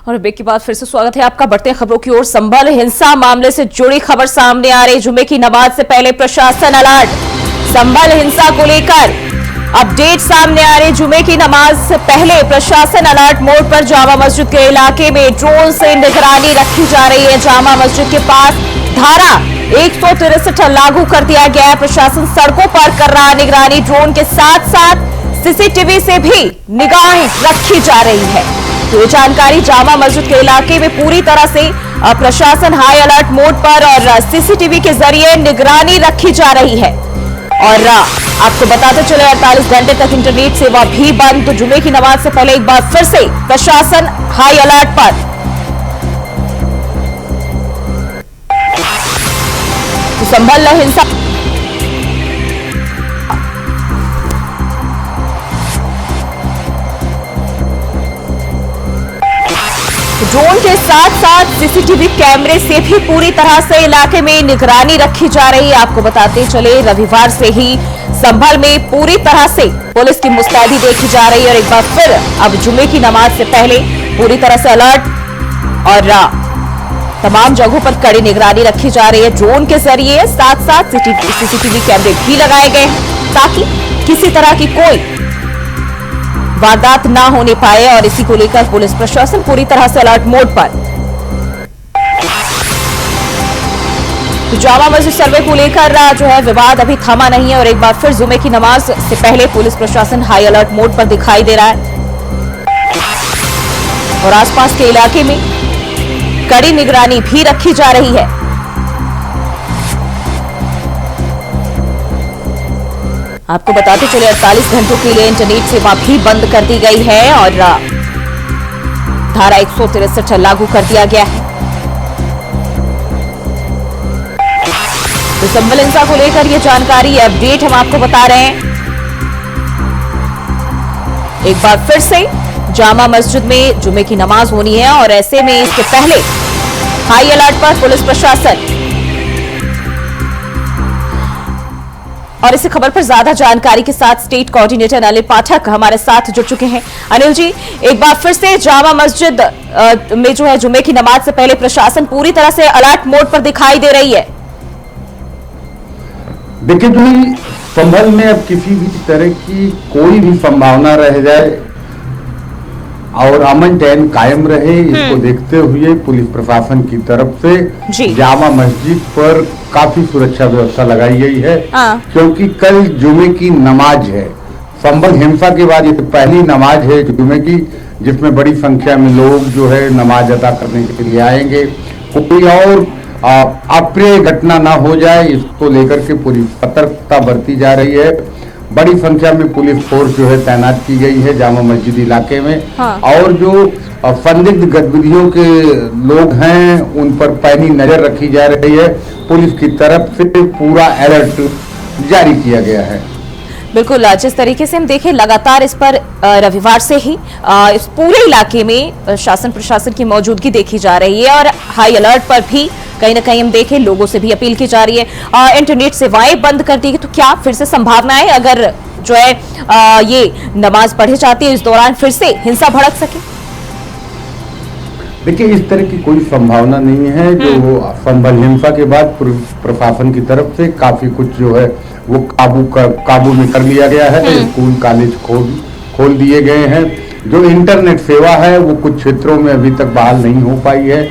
और ब्रेक के बाद फिर से स्वागत है आपका। बढ़ते खबरों की ओर। संभल हिंसा मामले से जुड़ी खबर सामने आ रही। जुमे की नमाज से पहले प्रशासन अलर्ट। संभल हिंसा को लेकर अपडेट सामने आ रही। जुमे की नमाज से पहले प्रशासन अलर्ट मोड पर। जामा मस्जिद के इलाके में ड्रोन से निगरानी रखी जा रही है। जामा मस्जिद के पास धारा 163 लागू कर दिया गया है। प्रशासन सड़कों पर कर रहा निगरानी। ड्रोन के साथ साथ सीसीटीवी से भी निगाह रखी जा रही है। तो ये जानकारी जामा मस्जिद के इलाके में पूरी तरह से प्रशासन हाई अलर्ट मोड पर और सीसीटीवी के जरिए निगरानी रखी जा रही है। और आपको बताते चले 48 घंटे तक इंटरनेट सेवा भी बंद। तो जुमे की नमाज से पहले एक बार फिर से प्रशासन हाई अलर्ट पर। तो संभल हिंसा ड्रोन के साथ साथ सीसीटीवी कैमरे से भी पूरी तरह से इलाके में निगरानी रखी जा रही है। आपको बताते चले रविवार से ही संभल में पूरी तरह से पुलिस की मुस्तैदी देखी जा रही है। और एक बार फिर अब जुमे की नमाज से पहले पूरी तरह से अलर्ट और तमाम जगहों पर कड़ी निगरानी रखी जा रही है। ड्रोन के जरिए साथ साथ सीसीटीवी कैमरे भी लगाए गए हैं ताकि किसी तरह की कोई वारदात ना होने पाए। और इसी को लेकर पुलिस प्रशासन पूरी तरह से अलर्ट मोड पर। तो जामा मस्जिद सर्वे को लेकर जो है विवाद अभी थमा नहीं है। और एक बार फिर जुमे की नमाज से पहले पुलिस प्रशासन हाई अलर्ट मोड पर दिखाई दे रहा है। और आसपास के इलाके में कड़ी निगरानी भी रखी जा रही है। आपको बताते चले 48 घंटों के लिए इंटरनेट सेवा भी बंद कर दी गई है और धारा 163 लागू कर दिया गया है। तो संभल हिंसा को लेकर ये जानकारी अपडेट हम आपको बता रहे हैं। एक बार फिर से जामा मस्जिद में जुमे की नमाज होनी है और ऐसे में इसके पहले हाई अलर्ट पर पुलिस प्रशासन। और इस खबर पर ज्यादा जानकारी के साथ स्टेट कोऑर्डिनेटर अनिल पाठक हमारे साथ जुड़ चुके हैं। अनिल जी, एक बार फिर से जामा मस्जिद में जो है जुमे की नमाज से पहले प्रशासन पूरी तरह से अलर्ट मोड पर दिखाई दे रही है। देखिए जी, संभल में अब किसी भी तरह की कोई भी संभावना रह जाए और अमन चैन कायम रहे, इसको देखते हुए पुलिस प्रशासन की तरफ से जामा मस्जिद पर काफी सुरक्षा व्यवस्था लगाई गई है। क्योंकि कल जुमे की नमाज है। संभल हिंसा के बाद ये पहली नमाज है जुमे की जिसमें बड़ी संख्या में लोग जो है नमाज अदा करने के लिए आएंगे। कोई और अप्रिय घटना ना हो जाए, इसको लेकर के पूरी सतर्कता बरती जा रही है। बड़ी संख्या में पुलिस फोर्स जो है तैनात की गई है जामा मस्जिद इलाके में। और जो संदिग्ध गतिविधियों के लोग हैं उन पर पैनी नजर रखी जा रही है। पुलिस की तरफ से पूरा अलर्ट जारी किया गया है। बिल्कुल, जिस तरीके से हम देखें लगातार इस पर रविवार से ही इस पूरे इलाके में शासन प्रशासन की मौजूदगी देखी जा रही है। और हाई अलर्ट पर भी कहीं ना कहीं हम देखें लोगों से भी अपील की जा रही है। इंटरनेट सेवाएं बंद कर दी गई, तो क्या फिर से संभावनाएं अगर जो है ये नमाज पढ़ी जाती है इस दौरान फिर से हिंसा भड़क सके? देखिए, इस तरह की कोई संभावना नहीं है। जो संभल हिंसा के बाद प्रशासन की तरफ से काफी कुछ जो है वो काबू में कर लिया गया है। स्कूल कॉलेज खोल दिए गए हैं। जो इंटरनेट सेवा है वो कुछ क्षेत्रों में अभी तक बहाल नहीं हो पाई है।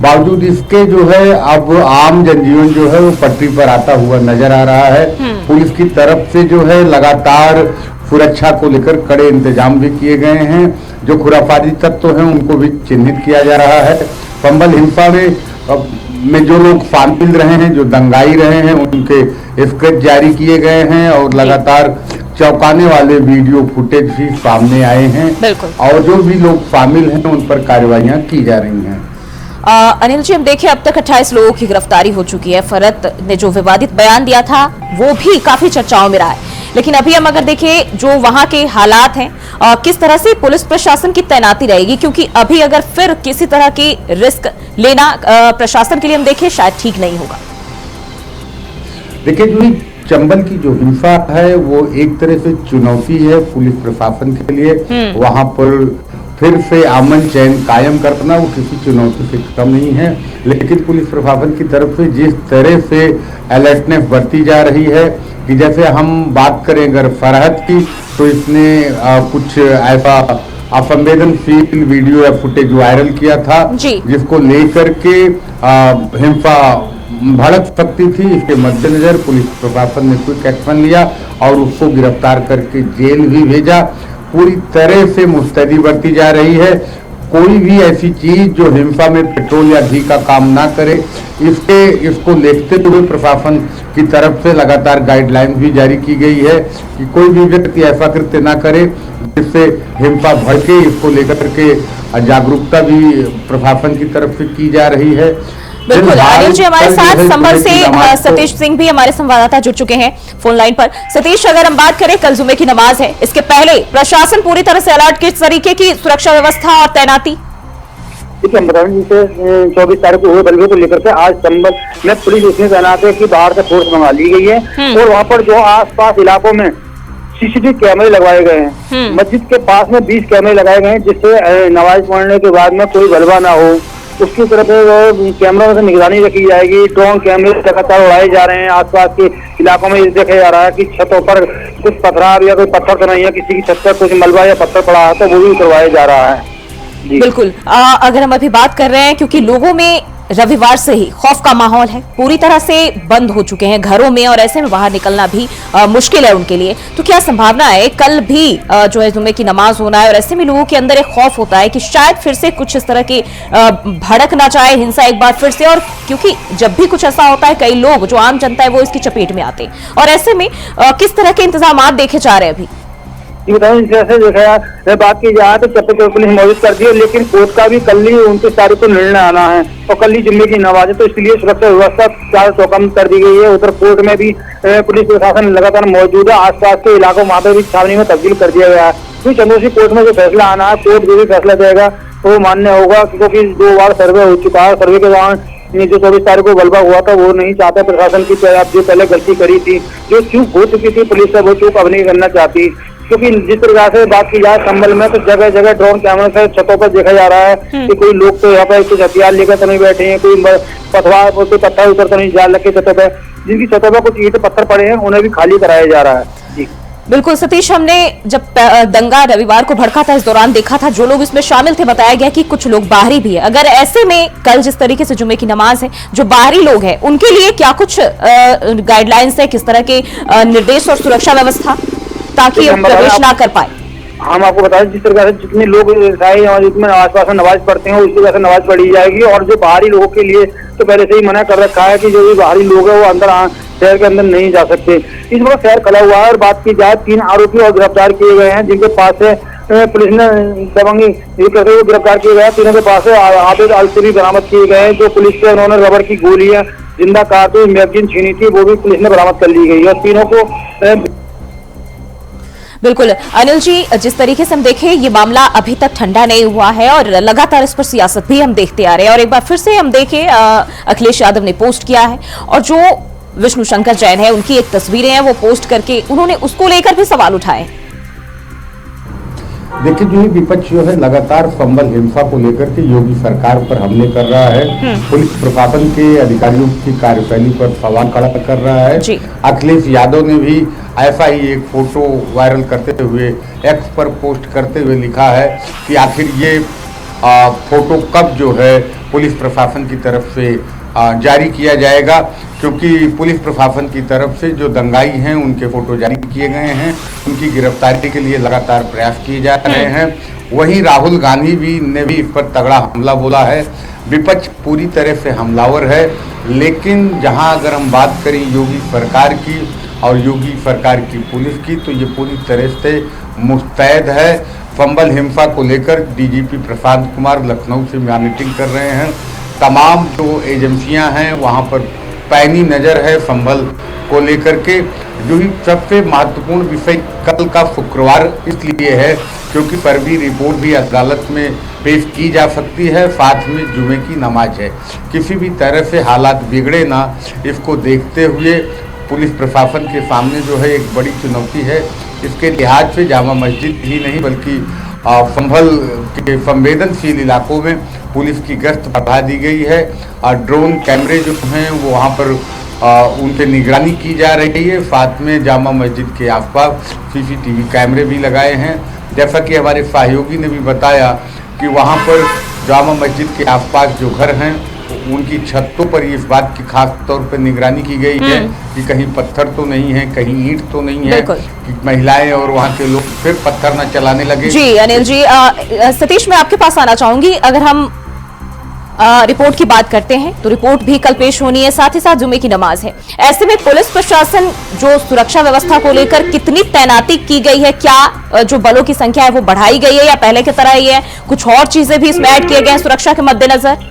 बावजूद इसके जो है अब आम जनजीवन जो है वो पटरी पर आता हुआ नजर आ रहा है। पुलिस की तरफ से जो है लगातार सुरक्षा को लेकर कड़े इंतजाम भी किए गए हैं। जो खुराफाती तत्व हैं उनको भी चिन्हित किया जा रहा है। संभल हिंसा में जो लोग शामिल रहे हैं, जो दंगाई रहे हैं, उनके स्केच जारी किए गए हैं और लगातार चौंकाने वाले वीडियो फुटेज भी सामने आए हैं। और जो भी लोग शामिल हैं उन पर कार्रवाइयां की जा रही हैं। अनिल जी, हम देखें अब तक 28 लोगों की गिरफ्तारी हो चुकी है। फरत ने जो विवादित बयान दिया था वो भी काफी चर्चाओं में रहा है। लेकिन अभी हम अगर देखें जो वहां के हालात हैं, किस तरह से पुलिस प्रशासन की तैनाती रहेगी, क्योंकि अभी अगर फिर किसी तरह की रिस्क लेना प्रशासन के लिए हम देखें शायद ठीक नहीं होगा। देखिए जी, चंबल की जो हिंसा है वो एक तरह से चुनौती है पुलिस प्रशासन के लिए। वहां पर फिर से अमन चैन कायम करना वो किसी चुनौती से कम नहीं है। लेकिन पुलिस प्रशासन की तरफ से जिस तरह से अलर्टनेस बरती जा रही है कि जैसे हम बात करें अगर फरहत की, तो इसने कुछ ऐसा असंवेदनशील वीडियो या फुटेज वायरल किया था जिसको लेकर के हिंसा भड़क सकती थी। इसके मद्देनजर पुलिस प्रशासन ने क्विक एक्शन लिया और उसको गिरफ्तार करके जेल भी भेजा। पूरी तरह से मुस्तैदी बरती जा रही है। कोई भी ऐसी चीज जो हिंसा में पेट्रोल या घी का काम ना करे, इसको देखते हुए प्रशासन की तरफ से लगातार गाइडलाइन भी जारी की गई है कि कोई भी व्यक्ति ऐसा कृत्य ना करे जिससे हिंसा भड़के। इसको लेकर के जागरूकता भी प्रशासन की तरफ से की जा रही है। बिल्कुल, अनिल जी हमारे साथ संभल से सतीश सिंह भी हमारे संवाददाता जुड़ चुके हैं फोन लाइन पर। सतीश, अगर हम बात करें, कल जुमे की नमाज है, इसके पहले प्रशासन पूरी तरह से अलर्ट, किस तरीके की सुरक्षा व्यवस्था और तैनाती? देखिए, हम बता दें जैसे 24 तारीख को हुए बलवे को लेकर के आज संभल में पुलिस इसमें तैनात है कि बाहर से फोर्स मंगा ली गई है और वहाँ पर जो आसपास इलाकों में सीसीटीवी कैमरे लगवाए गए हैं। मस्जिद के पास में 20 कैमरे लगाए गए हैं जिससे नमाज पढ़ने के बाद में कोई गलबा ना हो, उसकी तरफ कैमरों से निगरानी रखी जाएगी। ड्रोन कैमरे लगातार उड़ाए जा रहे हैं। आसपास के इलाकों में देखा जा रहा है कि छतों पर कुछ पथराव या कोई पत्थर तो नहीं है, किसी की छत पर कुछ मलबा या पत्थर पड़ा है तो वो भी उतरवाया जा रहा है। बिल्कुल, अगर हम अभी बात कर रहे हैं, क्योंकि लोगों में रविवार से ही खौफ का माहौल है, पूरी तरह से बंद हो चुके हैं घरों में और ऐसे में बाहर निकलना भी मुश्किल है उनके लिए, तो क्या संभावना है कल भी जो है जुमे की नमाज होना है और ऐसे में लोगों के अंदर एक खौफ होता है कि शायद फिर से कुछ इस तरह के भड़क ना जाए हिंसा एक बार फिर से? और क्योंकि जब भी कुछ ऐसा होता है कई लोग जो आम जनता है वो इसकी चपेट में आते हैं, और ऐसे में किस तरह के इंतजाम देखे जा रहे हैं अभी? बताऊं, जैसे देखा बात की जाए तो चप्पे पुलिस मौजूद कर दी है, लेकिन कोर्ट का भी कल ही 29 तारीख को निर्णय आना है और कल ही जुम्मे की नमाज है, तो इसलिए सुरक्षा व्यवस्था चार चौकम कर दी गई है। उधर कोर्ट में भी पुलिस प्रशासन लगातार मौजूद है। आसपास के इलाकों वहाँ पे भी छावनी में तब्दील कर दिया गया है। तो चंद्रवशी कोर्ट में जो फैसला आना है, कोर्ट जो भी फैसला देगा वो मान्य होगा, क्योंकि 2 बार सर्वे हो चुका है। सर्वे के दौरान जो 24 तारीख को गलबा हुआ था वो नहीं चाहते प्रशासन की, जो पहले गलती करी थी, जो चूक हो चुकी थी पुलिस से, वो चूक अब नहीं करना चाहती। क्योंकि जिस प्रकार से बात की जाए संभल में, तो जगह जगह ड्रोन कैमरे से छतों पर देखा जा रहा है कि कोई लोग तो यहाँ पर कुछ हथियार लेकर तो नहीं बैठे हैं, कोई पत्थर उतर तो नहीं जाल रखे छतों पर, जिनकी छतों पर कुछ ईंट पत्थर पड़े हैं उन्हें भी खाली कराया जा रहा है। जी बिल्कुल सतीश, हमने जब दंगा रविवार को भड़का था इस दौरान देखा था जो लोग इसमें शामिल थे, बताया गया कि कुछ लोग बाहरी भी है। अगर ऐसे में कल जिस तरीके से जुमे की नमाज है, जो बाहरी लोग हैं उनके लिए क्या कुछ गाइडलाइंस है, किस तरह के निर्देश और सुरक्षा व्यवस्था, ताकि वो प्रवेश ना कर पाए? हम आपको बता दें, जिस तरह से जितने लोग जितने आसपास में नमाज पढ़ते हैं उसी तरह से नमाज पढ़ी जाएगी। और जो बाहरी लोगों के लिए तो पहले से ही मना कर रखा है कि जो भी बाहरी लोग हैं वो अंदर शहर के अंदर नहीं जा सकते। इस बार शहर खुला हुआ है। और बात की जाए 3 आरोपी और गिरफ्तार किए गए हैं, जिनके पास से पुलिस ने दबंगी करके वो गिरफ्तार किए गए हैं। तीनों के पास से आबिद अलसी भी बरामद किए गए हैं। जो पुलिस से उन्होंने रबड़ की गोलियां, जिंदा कारतूस, मैगजीन छीनी थी, वो भी पुलिस ने बरामद कर ली गई है। और तीनों को बिल्कुल अनिल जी, जिस तरीके से हम देखें ये मामला अभी तक ठंडा नहीं हुआ है और लगातार इस पर सियासत भी हम देखते आ रहे हैं। और एक बार फिर से हम देखें, अखिलेश यादव ने पोस्ट किया है और जो विष्णु शंकर जैन है उनकी एक तस्वीरें हैं वो पोस्ट करके उन्होंने उसको लेकर भी सवाल उठाए। देखिए, जो विपक्ष जो है लगातार संभल हिंसा को लेकर के योगी सरकार पर हमले कर रहा है, पुलिस प्रशासन के अधिकारियों की कार्यशैली पर सवाल खड़ा कर रहा है। अखिलेश यादव ने भी ऐसा ही एक फोटो वायरल करते हुए एक्स पर पोस्ट करते हुए लिखा है कि आखिर ये फोटो कब जो है पुलिस प्रशासन की तरफ से जारी किया जाएगा, क्योंकि पुलिस प्रशासन की तरफ से जो दंगाई हैं उनके फोटो जारी किए गए हैं, उनकी गिरफ्तारी के लिए लगातार प्रयास किए जा रहे हैं। वहीं राहुल गांधी ने भी इस पर तगड़ा हमला बोला है। विपक्ष पूरी तरह से हमलावर है, लेकिन जहां अगर हम बात करें योगी सरकार की और योगी सरकार की पुलिस की, तो ये पूरी तरह से मुस्तैद है। संभल हिंसा को लेकर डीजीपी प्रशांत कुमार लखनऊ से मॉनिटरिंग कर रहे हैं। तमाम जो एजेंसियां हैं वहां पर पैनी नज़र है संभल को लेकर के। जो ही सबसे महत्वपूर्ण विषय कल का शुक्रवार इसलिए है क्योंकि फर्जी रिपोर्ट भी अदालत में पेश की जा सकती है, साथ में जुमे की नमाज है। किसी भी तरह से हालात बिगड़े ना, इसको देखते हुए पुलिस प्रशासन के सामने जो है एक बड़ी चुनौती है। इसके लिहाज से जामा मस्जिद ही नहीं बल्कि संभल के संवेदनशील इलाकों में पुलिस की गश्त बढ़ा दी गई है और ड्रोन कैमरे जो हैं वो वहाँ पर उन पे निगरानी की जा रही है। साथ में जामा मस्जिद के आसपास सीसीटीवी कैमरे भी लगाए हैं। जैसा कि हमारे सहयोगी ने भी बताया कि वहाँ पर जामा मस्जिद के आसपास जो घर हैं उनकी छतों पर इस बात की खास तौर पर निगरानी की गई है कि कहीं पत्थर तो नहीं है, कहीं ईंट तो नहीं है, कि महिलाएं और वहाँ के लोग फिर पत्थर न चलाने लगे। जी अनिल जी, सतीश मैं आपके पास आना चाहूंगी। अगर हम रिपोर्ट की बात करते हैं तो रिपोर्ट भी कल पेश होनी है, साथ ही साथ जुमे की नमाज है। ऐसे में पुलिस प्रशासन जो सुरक्षा व्यवस्था को लेकर कितनी तैनाती की गई है, क्या जो बलों की संख्या है वो बढ़ाई गई है या पहले की तरह ही है, कुछ और चीजें भी इसमें ऐड किए गए हैं सुरक्षा के मद्देनजर?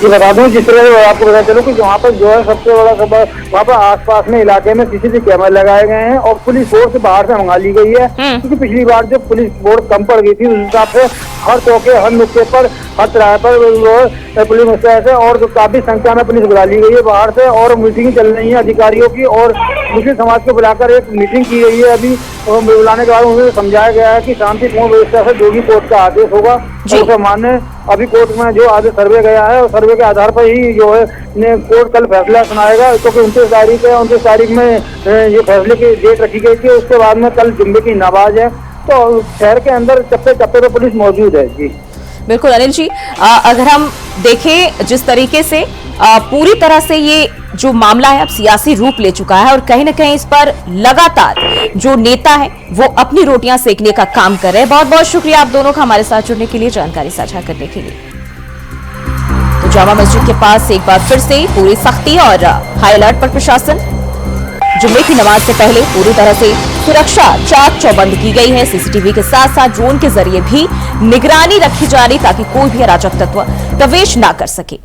ये बता दूं, जिस तरह आपको बता चलो कि वहाँ पर जो है सबसे बड़ा खबर, वहाँ पर आसपास में इलाके में सीसीटीवी कैमरे लगाए गए हैं और पुलिस फोर्स बाहर से मंगा ली गई है। क्योंकि पिछली बार जब पुलिस फोर्स कम पड़ गई थी उस हिसाब से हर चौके, हर नुक्ते पर, हर तरह पर पुलिस मुस्तैद है और काफी संख्या में पुलिस बुला ली गई है बाहर से और मीटिंग चल रही है अधिकारियों की और मुस्लिम समाज को बुलाकर एक मीटिंग की गई है। अभी बुलाने के बाद उन्हें समझाया गया है कि शांतिपूर्ण व्यवस्था से जो भी कोर्ट का आदेश होगा उसे मानने। अभी कोर्ट में जो आदेश सर्वे गया है और सर्वे के आधार पर ही जो है कोर्ट कल फैसला सुनाएगा, क्योंकि 29 तारीख में ये फैसले की डेट रखी गई थी। उसके बाद में कल जुम्मे की नमाज है, तो शहर के अंदर चप्पे चप्पे पर पुलिस मौजूद है। जी बिल्कुल अनिल जी, अगर हम देखें जिस तरीके से पूरी तरह से ये जो मामला है अब सियासी रूप ले चुका है और कहीं ना कहीं इस पर लगातार जो नेता है वो अपनी रोटियां सेकने का काम कर रहे हैं। बहुत बहुत शुक्रिया आप दोनों का हमारे साथ जुड़ने के लिए, जानकारी साझा करने के लिए। तो जामा मस्जिद के पास एक बार फिर से पूरी सख्ती और हाई अलर्ट पर प्रशासन। जुम्मे की नमाज से पहले पूरी तरह से सुरक्षा चाक चौबंद की गई है। सीसीटीवी के साथ साथ ड्रोन के जरिए भी निगरानी रखी जा रही ताकि कोई भी अराजक तत्व प्रवेश ना कर सके।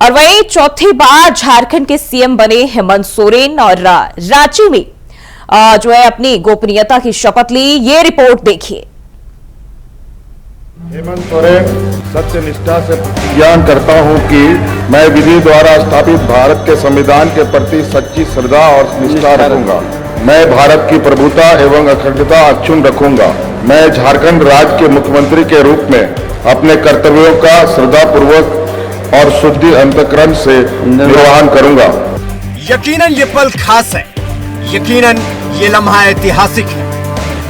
और वही चौथी बार झारखंड के सीएम बने हेमंत सोरेन और रांची में जो है अपनी गोपनीयता की शपथ ली। ये रिपोर्ट देखिए। हेमंत सोरेन सत्य निष्ठा से ज्ञान करता हूं कि मैं विधि द्वारा स्थापित भारत के संविधान के प्रति सच्ची श्रद्धा और निष्ठा रखूंगा। मैं भारत की प्रभुता एवं अखंडता अक्षुण्ण रखूंगा। मैं झारखंड राज्य के मुख्यमंत्री के रूप में अपने कर्तव्यों का श्रद्धापूर्वक और शुद्धि अंतःकरण से निर्वहन करूंगा। यकीनन ये पल खास है, यकीनन ये लम्हा ऐतिहासिक है,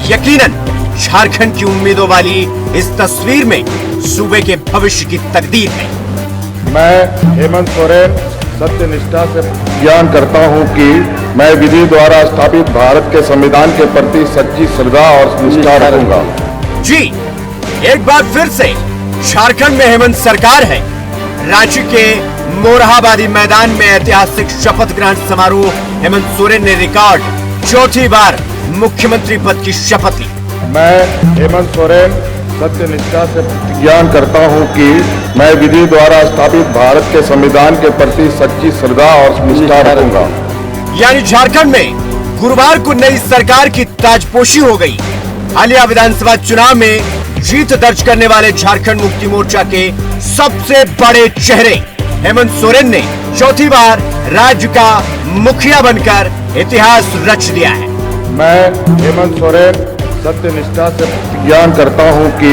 यकीनन झारखंड की उम्मीदों वाली इस तस्वीर में सूबे के भविष्य की तकदीर है। मैं हेमंत सोरेन सत्य निष्ठा से ज्ञान करता हूं कि मैं विधि द्वारा स्थापित भारत के संविधान के प्रति सच्ची श्रद्धा और निष्ठा रखूंगा। जी एक बार फिर से झारखंड में हेमंत सरकार है। रांची के मोरहाबादी मैदान में ऐतिहासिक शपथ ग्रहण समारोह। हेमंत सोरेन ने रिकॉर्ड चौथी बार मुख्यमंत्री पद की शपथ ली। मैं हेमंत सोरेन सत्य निष्ठा से ज्ञान करता हूं कि मैं विधि द्वारा स्थापित भारत के संविधान के प्रति सच्ची श्रद्धा और निष्ठा रखूंगा। यानी झारखंड में गुरुवार को नई सरकार की ताजपोशी हो गई। हालिया विधानसभा चुनाव में जीत दर्ज करने वाले झारखंड मुक्ति मोर्चा के सबसे बड़े चेहरे हेमंत सोरेन ने चौथी बार राज्य का मुखिया बनकर इतिहास रच दिया है। मैं हेमंत सोरेन सत्य निष्ठा से ज्ञान करता हूं कि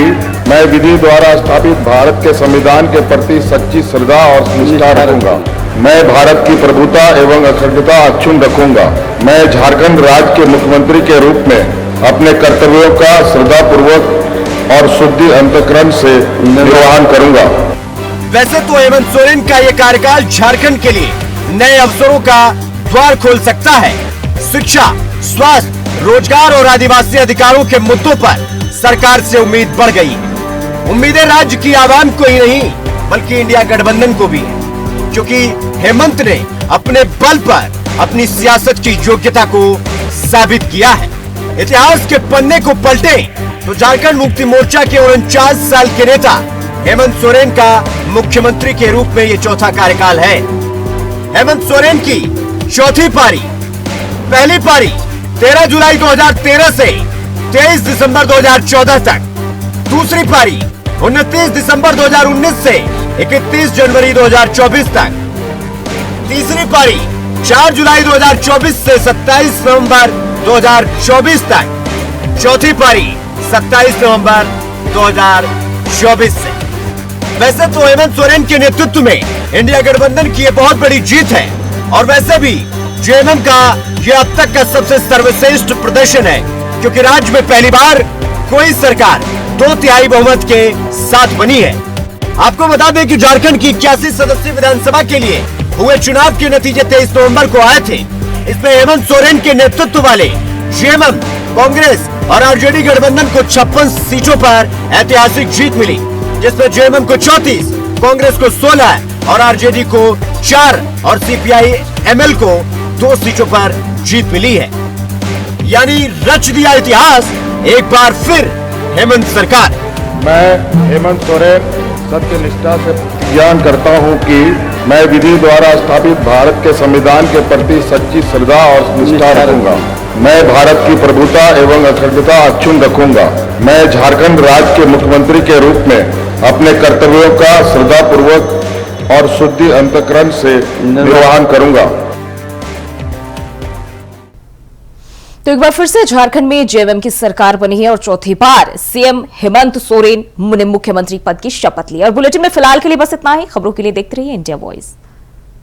मैं विधि द्वारा स्थापित भारत के संविधान के प्रति सच्ची श्रद्धा और निष्ठा रखूंगा। मैं भारत की प्रभुता एवं अखंडता अक्षुण्ण रखूंगा। मैं झारखंड राज्य के मुख्यमंत्री के रूप में अपने कर्तव्यों का श्रद्धापूर्वक और शुद्धि अंतःकरण से निर्वहन करूंगा। वैसे तो हेमंत सोरेन का ये कार्यकाल झारखंड के लिए नए अवसरों का द्वार खोल सकता है। शिक्षा, स्वास्थ्य, रोजगार और आदिवासी अधिकारों के मुद्दों पर सरकार से उम्मीद बढ़ गई है। उम्मीदें राज्य की आवाम को ही नहीं बल्कि इंडिया गठबंधन को भी है, क्योंकि हेमंत ने अपने बल पर अपनी सियासत की योग्यता को साबित किया है। इतिहास के पन्ने को पलटे तो झारखंड मुक्ति मोर्चा के 49 साल के नेता हेमंत सोरेन का मुख्यमंत्री के रूप में ये चौथा कार्यकाल है। हेमंत सोरेन की चौथी पारी, पहली पारी 13 जुलाई 2013 से 23 दिसंबर 2014 तक, दूसरी पारी 29 दिसंबर 2019 से 31 जनवरी 2024 तक, तीसरी पारी 4 जुलाई 2024 से 27 नवंबर 2024 तक, चौथी पारी 27 नवंबर 2024 से। वैसे तो हेमंत सोरेन के नेतृत्व में इंडिया गठबंधन की ये बहुत बड़ी जीत है और वैसे भी जेएमएम का ये अब तक का सबसे सर्वश्रेष्ठ प्रदर्शन है, क्योंकि राज्य में पहली बार कोई सरकार 2/3 बहुमत के साथ बनी है। आपको बता दें कि झारखंड की 81 सदस्यीय विधानसभा के लिए हुए चुनाव के नतीजे 23 नवंबर को आए थे। इसमें हेमंत सोरेन के नेतृत्व वाले जेएमएम, कांग्रेस और आरजेडी गठबंधन को 56 सीटों पर ऐतिहासिक जीत मिली, जिसमें जेएमएम को 34, कांग्रेस को 16 और आरजेडी को 4 और सीपीआई-एमएल को 2 सीटों पर जीत मिली है। यानी रच दिया इतिहास एक बार फिर हेमंत सरकार। मैं हेमंत सोरेन सत्यनिष्ठा से ज्ञान करता हूं कि मैं विधि द्वारा स्थापित भारत के संविधान के प्रति सच्ची श्रद्धा और निष्ठा रखूंगा। मैं भारत की प्रभुता एवं अखंडता अक्षुण्ण रखूंगा। मैं झारखंड राज्य के मुख्यमंत्री के रूप में अपने कर्तव्यों का श्रद्धापूर्वक और शुद्धि अंतःकरण से निर्वहन करूंगा। तो एक बार फिर से झारखंड में जेएमएम की सरकार बनी है और चौथी बार सीएम हेमंत सोरेन ने मुख्यमंत्री पद की शपथ ली। और बुलेटिन में फिलहाल के लिए बस इतना ही। खबरों के लिए देखते रहिए इंडिया वॉइस।